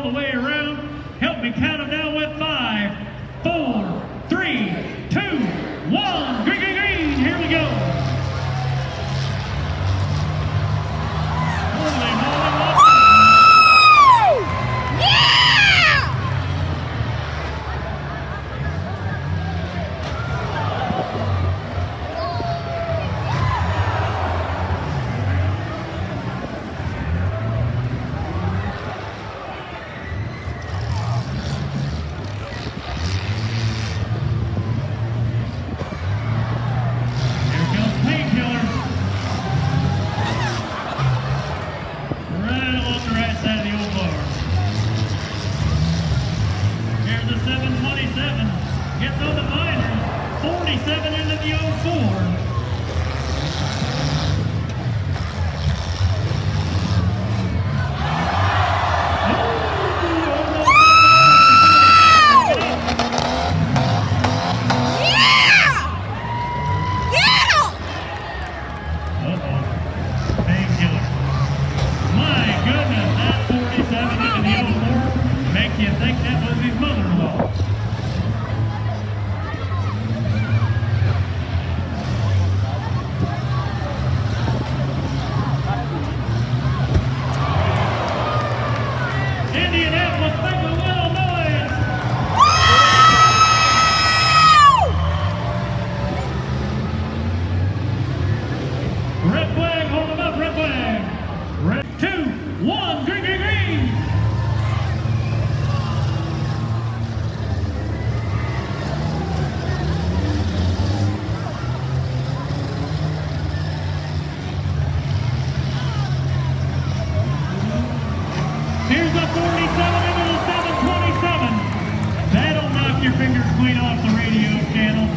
all the way around. Help me count them down with 5, 4, 3, 2, 1. Green, green, green. Here we go. Holy moly, gets on the minors, 47 into the 04. You think that was his mother-in-law. Indianapolis, make a little noise! Red flag, hold them up, red flag. Red 2, 1, green, green, green! Here's the 47 into the 727. That'll knock your fingers clean off the radio channel.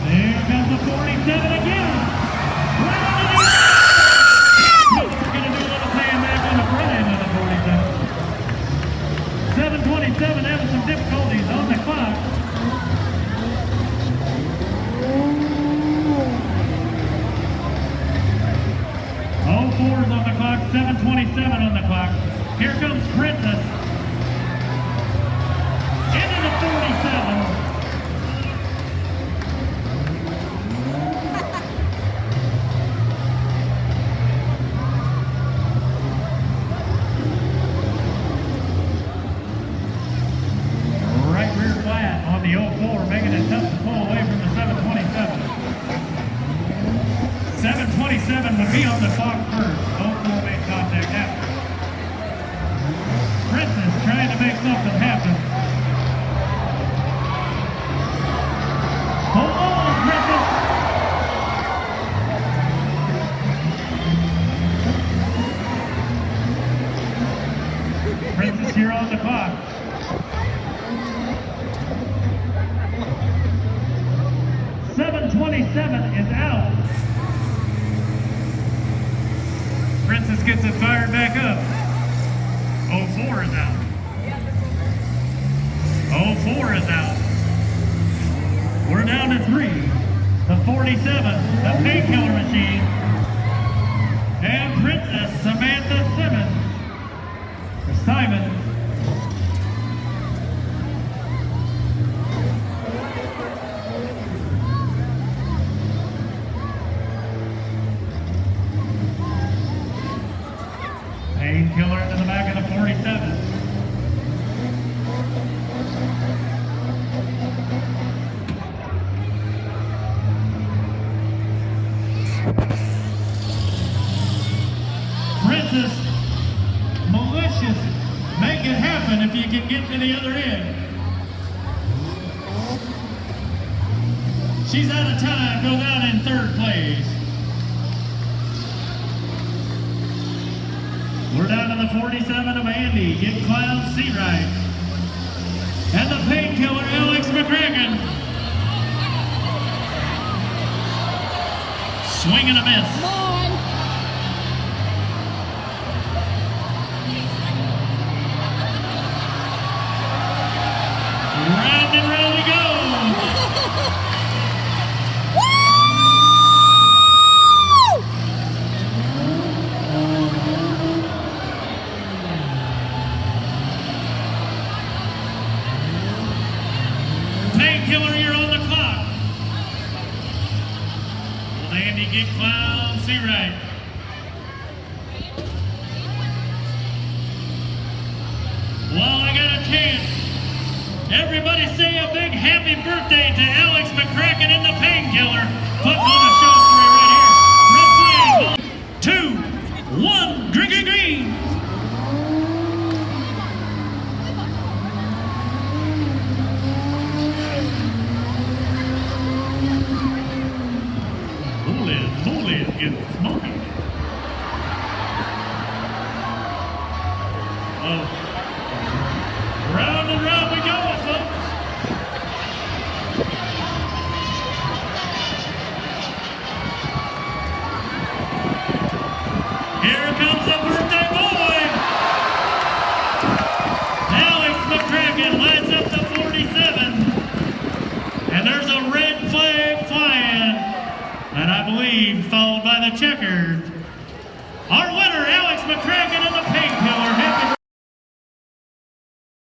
There comes the 47 again. Having some difficulties on the clock. All 4s on the clock, 7:27 on the clock. Here comes Princess. Into the 47. On the 04, making it tough to pull away from the 727. 727 would be on the clock first. 04 made contact after. Princess trying to make something happen. Hold on, Princess. Princess here on the clock. 727 is out. Princess gets it fired back up. 04 is out. 04 is out. We're down to 3. The 47, the painkiller machine. And Princess Samantha Simon. Painkiller into the back of the 47. Princess, malicious, make it happen if you can get to the other end. She's out of time, goes out in 3rd place. We're down to the 47 of Andy, Get Clown Seawright. And the painkiller, Alex McCracken. Swing and a miss. get Clowncy right. Well, I got a chance. Everybody say a big happy birthday to Alex McCracken in the Painkiller. Putting on a show for you right here. Red flag. 2, 1, green, green. Holy, it's getting smoky. Round and round we go, folks. Here comes the birthday boy. Alex McCracken lights up the 47. And there's a red flag flying. And I believe followed by the checkered. Our winner, Alex McCracken in the Painkiller. Happy